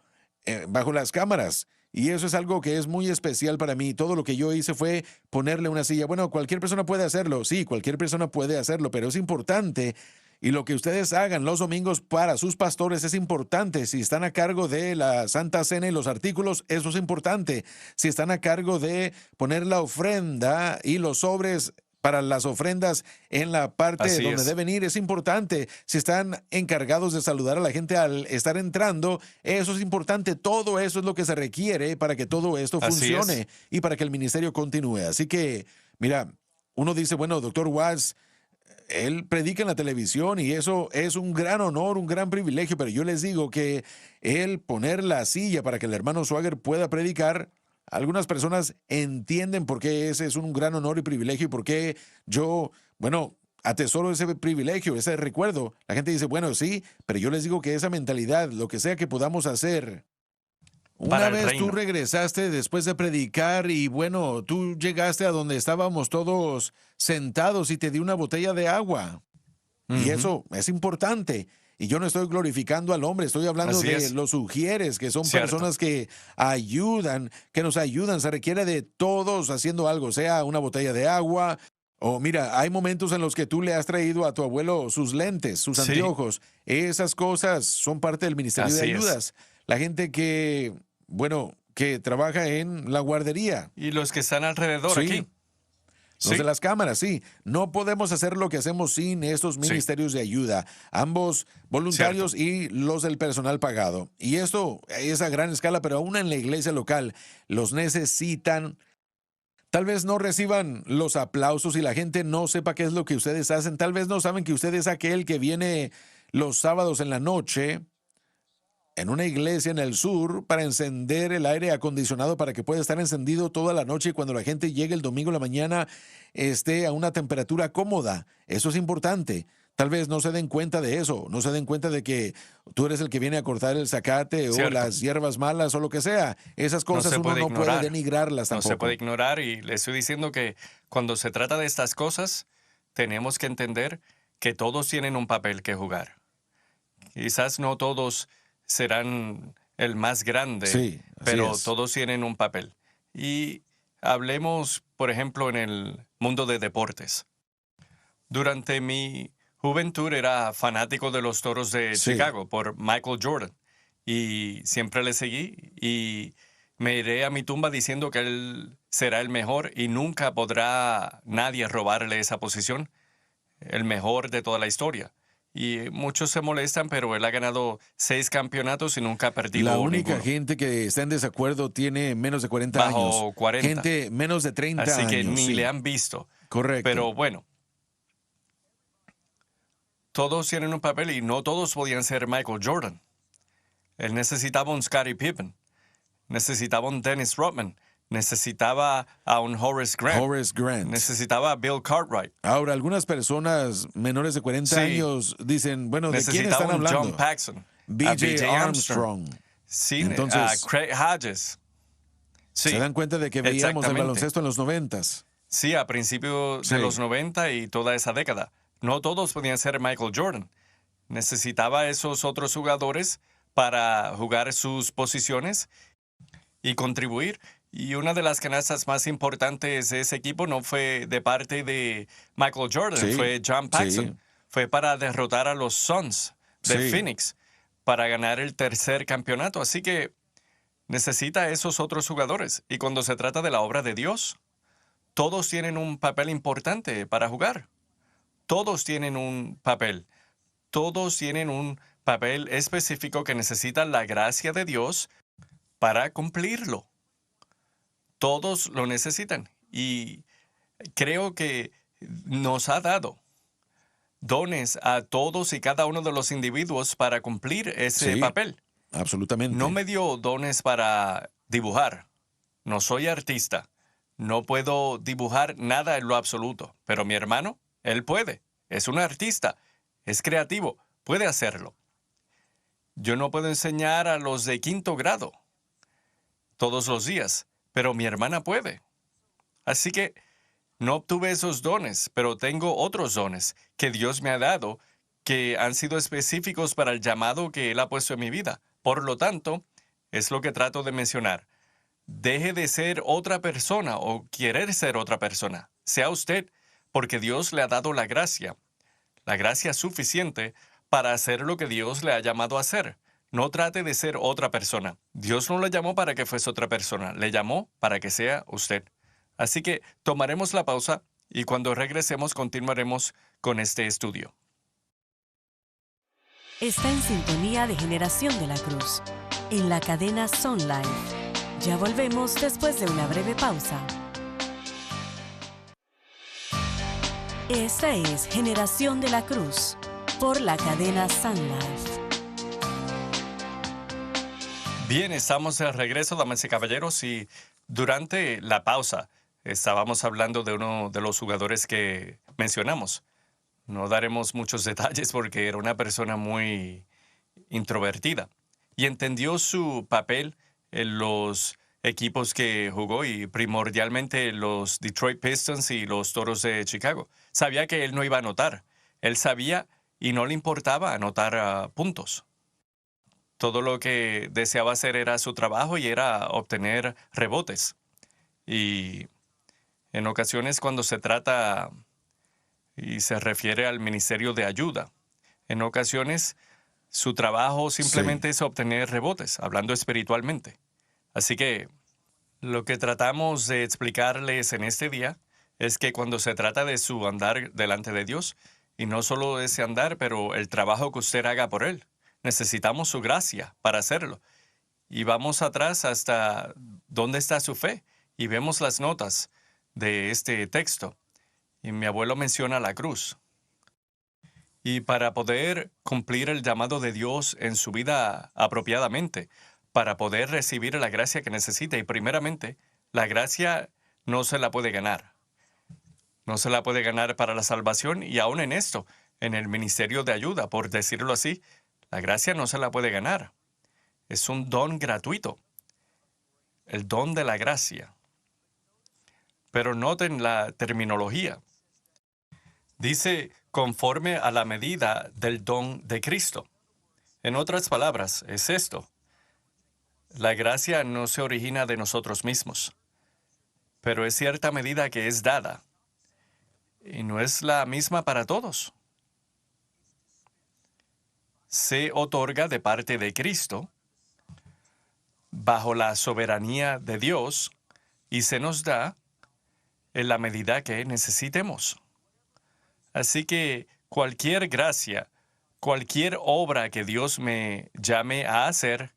bajo las cámaras. Y eso es algo que es muy especial para mí. Todo lo que yo hice fue ponerle una silla. Bueno, cualquier persona puede hacerlo. Sí, cualquier persona puede hacerlo, pero es importante. Y lo que ustedes hagan los domingos para sus pastores es importante. Si están a cargo de la Santa Cena y los artículos, eso es importante. Si están a cargo de poner la ofrenda y los sobres para las ofrendas en la parte Así donde es. deben ir, es importante. Si están encargados de saludar a la gente al estar entrando, eso es importante. Todo eso es lo que se requiere para que todo esto Así funcione es. y para que el ministerio continúe. Así que, mira, uno dice, bueno, doctor Watts, él predica en la televisión y eso es un gran honor, un gran privilegio, pero yo les digo que él poner la silla para que el hermano Swagger pueda predicar, algunas personas entienden por qué ese es un gran honor y privilegio y por qué yo, bueno, atesoro ese privilegio, ese recuerdo. La gente dice, bueno, sí, pero yo les digo que esa mentalidad, lo que sea que podamos hacer. Para Una el vez tú reino. regresaste después de predicar y bueno, tú llegaste a donde estábamos todos sentados y te di una botella de agua. Y Ujú. eso es importante. Y yo no estoy glorificando al hombre, estoy hablando Así de es. los sugieres, que son Cierto. personas que ayudan, que nos ayudan. Se requiere de todos haciendo algo, sea una botella de agua. O mira, hay momentos en los que tú le has traído a tu abuelo sus lentes, sus Sí, anteojos. Esas cosas son parte del ministerio de así es. ayudas. La gente que, bueno, que trabaja en la guardería. Y los que están alrededor Sí, aquí. los de Sí, las cámaras, sí. No podemos hacer lo que hacemos sin estos sí, ministerios de ayuda, ambos cierto. voluntarios y los del personal pagado. Y esto es a gran escala, pero aún en la iglesia local los necesitan. Tal vez no reciban los aplausos y la gente no sepa qué es lo que ustedes hacen. Tal vez no saben que usted es aquel que viene los sábados en la noche en una iglesia en el sur para encender el aire acondicionado para que pueda estar encendido toda la noche y cuando la gente llegue el domingo en la mañana esté a una temperatura cómoda. Eso es importante. Tal vez no se den cuenta de eso, no se den cuenta de que tú eres el que viene a cortar el zacate o Cierto. las hierbas malas o lo que sea. Esas No cosas se uno puede no puede ignorar. denigrarlas No se puede tampoco. ignorar y le estoy diciendo que cuando se trata de estas cosas, tenemos que entender que todos tienen un papel que jugar. Quizás no todos serán el más grande, Sí, así pero es. todos tienen un papel. Y hablemos, por ejemplo, en el mundo de deportes. Durante mi juventud era fanático de los Toros de Sí. Chicago por Michael Jordan y siempre le seguí y me iré a mi tumba diciendo que él será el mejor y nunca podrá nadie robarle esa posición, el mejor de toda la historia. Y muchos se molestan, pero él ha ganado 6 campeonatos y nunca ha La perdido única ninguno, gente que está en desacuerdo tiene menos de 40 años. bajo 40. Gente menos de 30 Así que años, ni le sí. han visto. Correcto. Pero bueno, todos tienen un papel y no todos podían ser Michael Jordan. Él necesitaba un Scottie Pippen, necesitaba un Dennis Rodman, necesitaba a un Horace Grant, necesitaba a Bill Cartwright. Ahora, algunas personas menores de 40 años dicen, bueno, ¿de quién están hablando? John Paxson, B.J. Armstrong. Sí, entonces, Craig Hodges. Sí, se dan cuenta de que veíamos el baloncesto en los 90s. Sí, a principios de los 90 y toda esa década. No todos podían ser Michael Jordan. Necesitaba esos otros jugadores para jugar sus posiciones y contribuir. Y una de las canastas más importantes de ese equipo no fue de parte de Michael Jordan, fue John Paxson. Fue para derrotar a los Suns de Phoenix para ganar el tercer campeonato. Así que necesita a esos otros jugadores. Y cuando se trata de la obra de Dios, todos tienen un papel importante para jugar. Todos tienen un papel. Todos tienen un papel específico que necesita la gracia de Dios para cumplirlo. Todos lo necesitan. Y creo que nos ha dado dones a todos y cada uno de los individuos para cumplir ese papel. Absolutamente. No me dio dones para dibujar. No soy artista. No puedo dibujar nada en lo absoluto. Pero mi hermano, él puede. Es un artista. Es creativo. Puede hacerlo. Yo no puedo enseñar a los de 5º grado todos los días, pero mi hermana puede. Así que no obtuve esos dones, pero tengo otros dones que Dios me ha dado que han sido específicos para el llamado que Él ha puesto en mi vida. Por lo tanto, es lo que trato de mencionar. Deje de ser otra persona o querer ser otra persona. Sea usted, porque Dios le ha dado la gracia suficiente para hacer lo que Dios le ha llamado a hacer. No trate de ser otra persona. Dios no le llamó para que fuese otra persona, le llamó para que sea usted. Así que tomaremos la pausa y cuando regresemos continuaremos con este estudio. Está en sintonía de Generación de la Cruz, en la cadena Sun Life. Ya volvemos después de una breve pausa. Esta es Generación de la Cruz, por la cadena Sun Life. Bien, estamos de regreso, damas y caballeros, y durante la pausa estábamos hablando de uno de los jugadores que mencionamos. No daremos muchos detalles porque era una persona muy introvertida y entendió su papel en los equipos que jugó y primordialmente los Detroit Pistons y los Toros de Chicago. Sabía que él no iba a anotar. Él sabía y no le importaba anotar puntos. Todo lo que deseaba hacer era su trabajo y era obtener rebotes. Y en ocasiones cuando se trata y se refiere al ministerio de ayuda, en ocasiones su trabajo simplemente es obtener rebotes, hablando espiritualmente. Así que lo que tratamos de explicarles en este día es que cuando se trata de su andar delante de Dios, y no solo ese andar, pero el trabajo que usted haga por Él, necesitamos su gracia para hacerlo. Y vamos atrás hasta dónde está su fe y vemos las notas de este texto. Y mi abuelo menciona la cruz. Y para poder cumplir el llamado de Dios en su vida apropiadamente, para poder recibir la gracia que necesita, y primeramente, la gracia no se la puede ganar. No se la puede ganar para la salvación y aún en esto, en el ministerio de ayuda, por decirlo así, la gracia no se la puede ganar. Es un don gratuito. El don de la gracia. Pero noten la terminología. Dice, conforme a la medida del don de Cristo. En otras palabras, es esto. La gracia no se origina de nosotros mismos, pero es cierta medida que es dada. Y no es la misma para todos. Se otorga de parte de Cristo, bajo la soberanía de Dios, y se nos da en la medida que necesitemos. Así que cualquier gracia, cualquier obra que Dios me llame a hacer,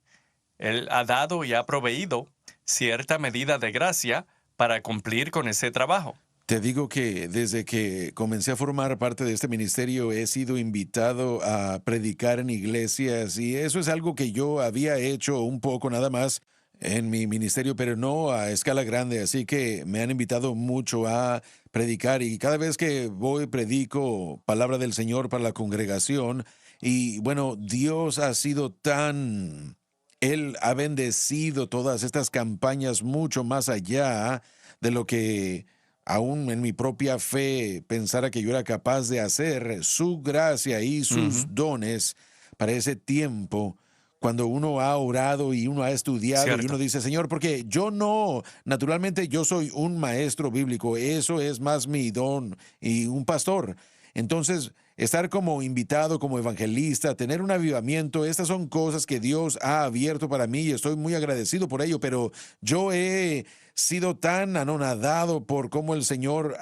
Él ha dado y ha proveído cierta medida de gracia para cumplir con ese trabajo. Te digo que desde que comencé a formar parte de este ministerio he sido invitado a predicar en iglesias y eso es algo que yo había hecho un poco nada más en mi ministerio, pero no a escala grande, así que me han invitado mucho a predicar y cada vez que voy predico palabra del Señor para la congregación y bueno, Dios ha sido tan... Él ha bendecido todas estas campañas mucho más allá de lo que aún en mi propia fe pensara que yo era capaz de hacer. Su gracia y sus Ujú, dones para ese tiempo, cuando uno ha orado y uno ha estudiado y uno cierto. dice, Señor, porque yo no, naturalmente yo soy un maestro bíblico, eso es más mi don y un pastor. Entonces, estar como invitado, como evangelista, tener un avivamiento, estas son cosas que Dios ha abierto para mí y estoy muy agradecido por ello, pero yo he sido tan anonadado por cómo el Señor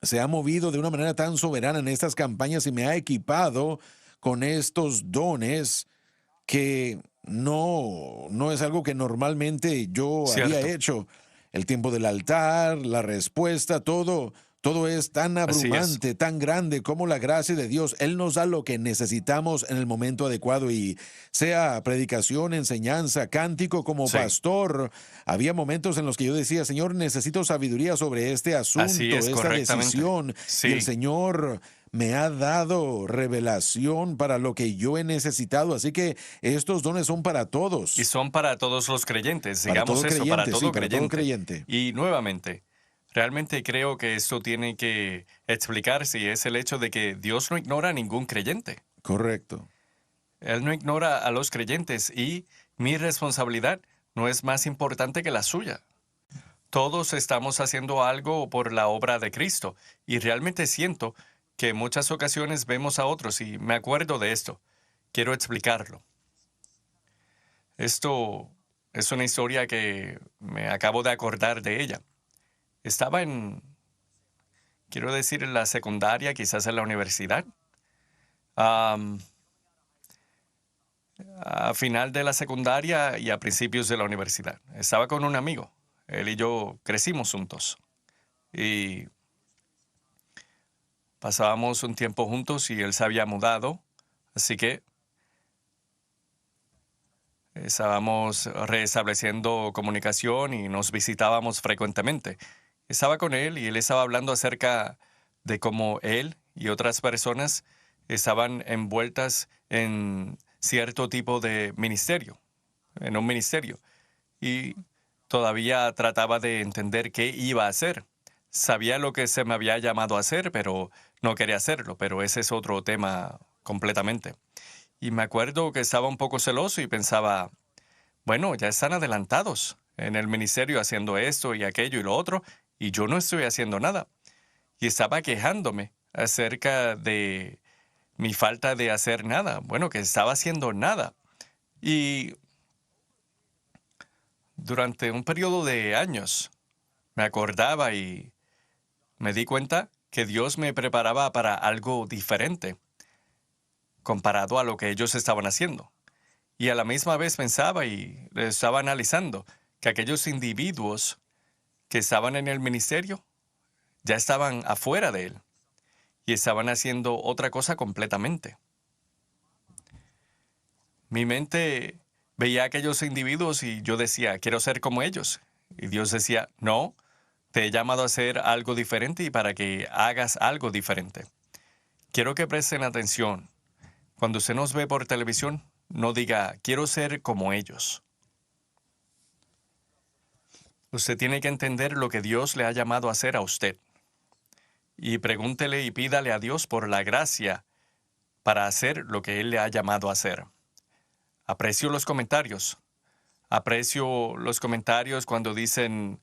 se ha movido de una manera tan soberana en estas campañas y me ha equipado con estos dones que no es algo que normalmente yo había Cierto. hecho. El tiempo del altar, la respuesta, todo es tan Así es. abrumante, tan grande como la gracia de Dios. Él nos da lo que necesitamos en el momento adecuado y sea predicación, enseñanza, cántico como Sí. pastor. Había momentos en los que yo decía, Señor, necesito sabiduría sobre este Así asunto, es, esta correctamente. decisión. Y el Sí. Señor me ha dado revelación para lo que yo he necesitado. Así que estos dones son para Y todos, son para todos los creyentes, para digamos todo eso, para creyente, sí, todo para todo creyente. creyente. Y nuevamente, realmente creo que esto tiene que explicarse y es el hecho de que Dios no ignora a ningún creyente. Correcto. Él no ignora a los creyentes y mi responsabilidad no es más importante que la suya. Todos estamos haciendo algo por la obra de Cristo y realmente siento que en muchas ocasiones vemos a otros y me acuerdo de esto. Quiero explicarlo. Esto es una historia que me acabo de acordar de ella. Estaba quiero decir, en la secundaria, quizás en la universidad. Am, a final de la secundaria y a principios de la universidad. Estaba con un amigo. Él y yo crecimos juntos. Y pasábamos un tiempo juntos y él se había mudado. Así que estábamos reestableciendo comunicación y nos visitábamos frecuentemente. Estaba con él y él estaba hablando acerca de cómo él y otras personas estaban envueltas en cierto tipo de ministerio, en un ministerio, y todavía trataba de entender qué iba a hacer. Sabía lo que se me había llamado a hacer, pero no quería hacerlo, pero ese es otro tema completamente. Y me acuerdo que estaba un poco celoso y pensaba, bueno, ya están adelantados en el ministerio haciendo esto y aquello y lo otro, y yo no estoy haciendo nada. Y estaba quejándome acerca de mi falta de hacer nada. Bueno, que estaba haciendo nada. Y durante un periodo de años me acordaba y me di cuenta que Dios me preparaba para algo diferente comparado a lo que ellos estaban haciendo. Y a la misma vez pensaba y estaba analizando que aquellos individuos que estaban en el ministerio ya estaban afuera de él y estaban haciendo otra cosa completamente. Mi mente veía a aquellos individuos y yo decía, quiero ser como ellos. Y Dios decía, no, te he llamado a hacer algo diferente y para que hagas algo diferente. Quiero que presten atención. Cuando usted nos ve por televisión, no diga, quiero ser como ellos. Usted tiene que entender lo que Dios le ha llamado a hacer a usted. Y pregúntele y pídale a Dios por la gracia para hacer lo que Él le ha llamado a hacer. Aprecio los comentarios. Aprecio los comentarios cuando dicen,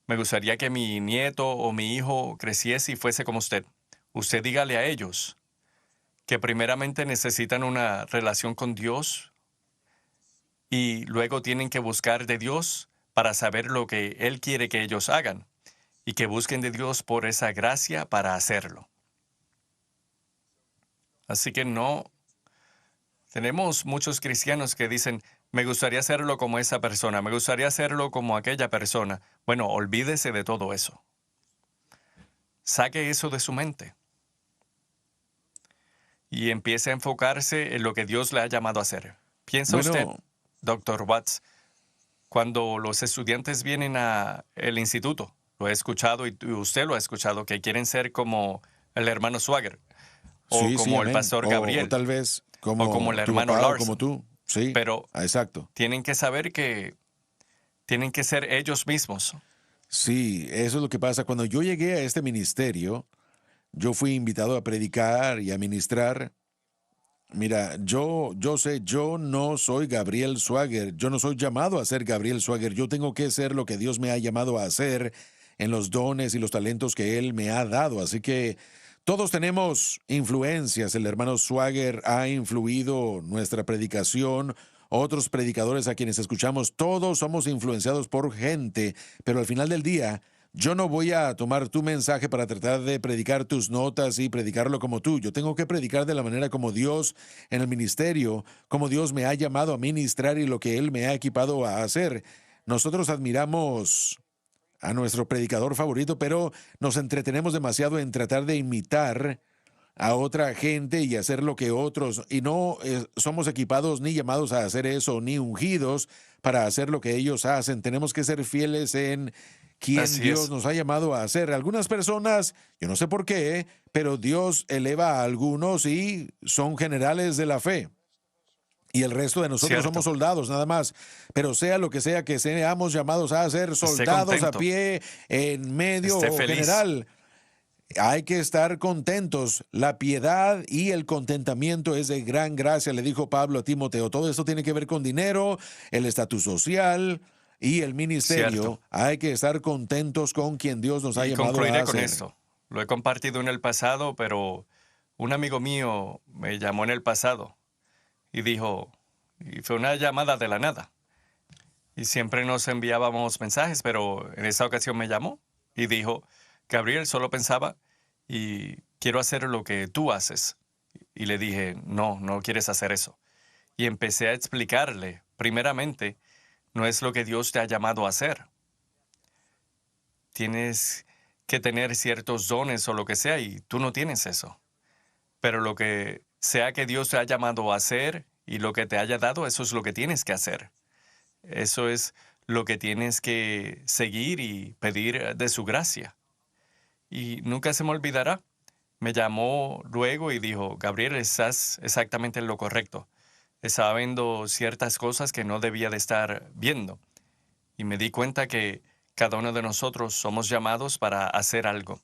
me gustaría que mi nieto o mi hijo creciese y fuese como usted. Usted dígale a ellos que primeramente necesitan una relación con Dios y luego tienen que buscar de Dios para saber lo que Él quiere que ellos hagan y que busquen de Dios por esa gracia para hacerlo. Así que no, tenemos muchos cristianos que dicen, me gustaría hacerlo como esa persona, me gustaría hacerlo como aquella persona. Bueno, olvídese de todo eso. saque eso de su mente y empiece a enfocarse en lo que Dios le ha llamado a hacer. Piensa usted, Dr. Watts, cuando los estudiantes vienen al instituto, lo he escuchado y usted lo ha escuchado, que quieren ser como el hermano Swagger, o como el pastor Gabriel, o tal vez como el tu hermano papá, Larson. como tú. Sí, pero exacto. Tienen que saber que tienen que ser ellos mismos. Sí, eso es lo que pasa. Cuando yo llegué a este ministerio, yo fui invitado a predicar y a ministrar. Mira, yo sé, yo no soy Gabriel Swagger, yo no soy llamado a ser Gabriel Swagger, yo tengo que ser lo que Dios me ha llamado a hacer en los dones y los talentos que Él me ha dado. Así que todos tenemos influencias. El hermano Swagger ha influido nuestra predicación, otros predicadores a quienes escuchamos, todos somos influenciados por gente, pero al final del día, yo no voy a tomar tu mensaje para tratar de predicar tus notas y predicarlo como tú. Yo tengo que predicar de la manera como Dios en el ministerio, como Dios me ha llamado a ministrar y lo que Él me ha equipado a hacer. Nosotros admiramos a nuestro predicador favorito, pero nos entretenemos demasiado en tratar de imitar a otra gente y hacer lo que otros, y no somos equipados ni llamados a hacer eso, ni ungidos para hacer lo que ellos hacen. Tenemos que ser fieles en quien Dios nos ha llamado a hacer. Algunas personas, yo no sé por qué, pero Dios eleva a algunos y son generales de la fe. Y el resto de nosotros somos soldados, nada más. Pero sea lo que sea que seamos llamados a ser, soldados a pie, en medio o general, hay que estar contentos. La piedad y el contentamiento es de gran gracia, le dijo Pablo a Timoteo. Todo esto tiene que ver con dinero, el estatus social y el ministerio. Hay que estar contentos con quien Dios nos ha llamado a hacer. Concluiré con esto. Lo he compartido en el pasado, pero un amigo mío me llamó en el pasado y dijo, y fue una llamada de la nada. Y siempre nos enviábamos mensajes, pero en esa ocasión me llamó y dijo, Gabriel, solo pensaba y quiero hacer lo que tú haces. Y le dije, no quieres hacer eso. Y empecé a explicarle, primeramente, no es lo que Dios te ha llamado a hacer. Tienes que tener ciertos dones o lo que sea y tú no tienes eso. Pero lo que sea que Dios te ha llamado a hacer y lo que te haya dado, eso es lo que tienes que hacer. Eso es lo que tienes que seguir y pedir de su gracia. Y nunca se me olvidará. Me llamó luego y dijo, Gabriel, estás exactamente en lo correcto. Estaba viendo ciertas cosas que no debía de estar viendo. Y me di cuenta que cada uno de nosotros somos llamados para hacer algo.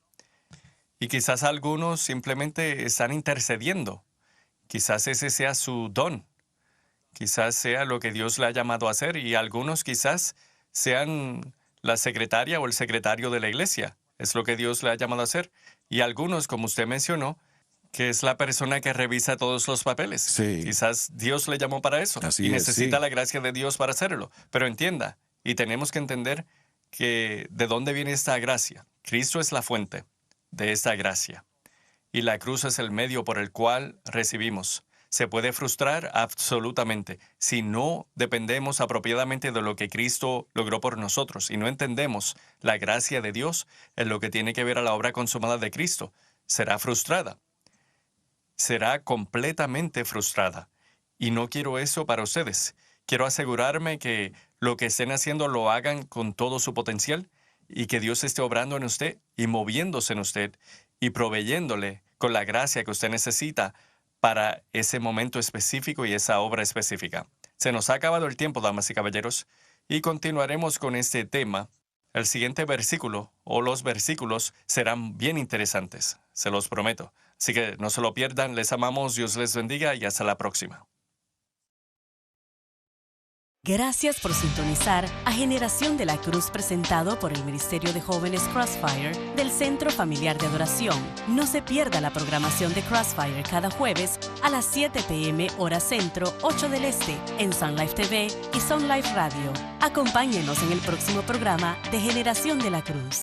Y quizás algunos simplemente están intercediendo. Quizás ese sea su don. Quizás sea lo que Dios le ha llamado a hacer. Y algunos quizás sean la secretaria o el secretario de la iglesia. Es lo que Dios le ha llamado a hacer. Y algunos, como usted mencionó, que es la persona que revisa todos los papeles. Sí. Quizás Dios le llamó para eso. Así y es, necesita sí. la gracia de Dios para hacerlo. Pero entienda, y tenemos que entender que de dónde viene esta gracia. Cristo es la fuente de esta gracia. Y la cruz es el medio por el cual recibimos. Se puede frustrar absolutamente si no dependemos apropiadamente de lo que Cristo logró por nosotros y no entendemos la gracia de Dios en lo que tiene que ver a la obra consumada de Cristo. Será frustrada. Será completamente frustrada. Y no quiero eso para ustedes. Quiero asegurarme que lo que estén haciendo lo hagan con todo su potencial y que Dios esté obrando en usted y moviéndose en usted y proveyéndole con la gracia que usted necesita para ese momento específico y esa obra específica. Se nos ha acabado el tiempo, damas y caballeros, y continuaremos con este tema. El siguiente versículo o los versículos serán bien interesantes, se los prometo. Así que no se lo pierdan, les amamos, Dios les bendiga y hasta la próxima. Gracias por sintonizar a Generación de la Cruz presentado por el Ministerio de Jóvenes Crossfire del Centro Familiar de Adoración. No se pierda la programación de Crossfire cada jueves a las 7 p.m. hora centro, 8 del este, en Sun Life TV y Sun Life Radio. Acompáñenos en el próximo programa de Generación de la Cruz.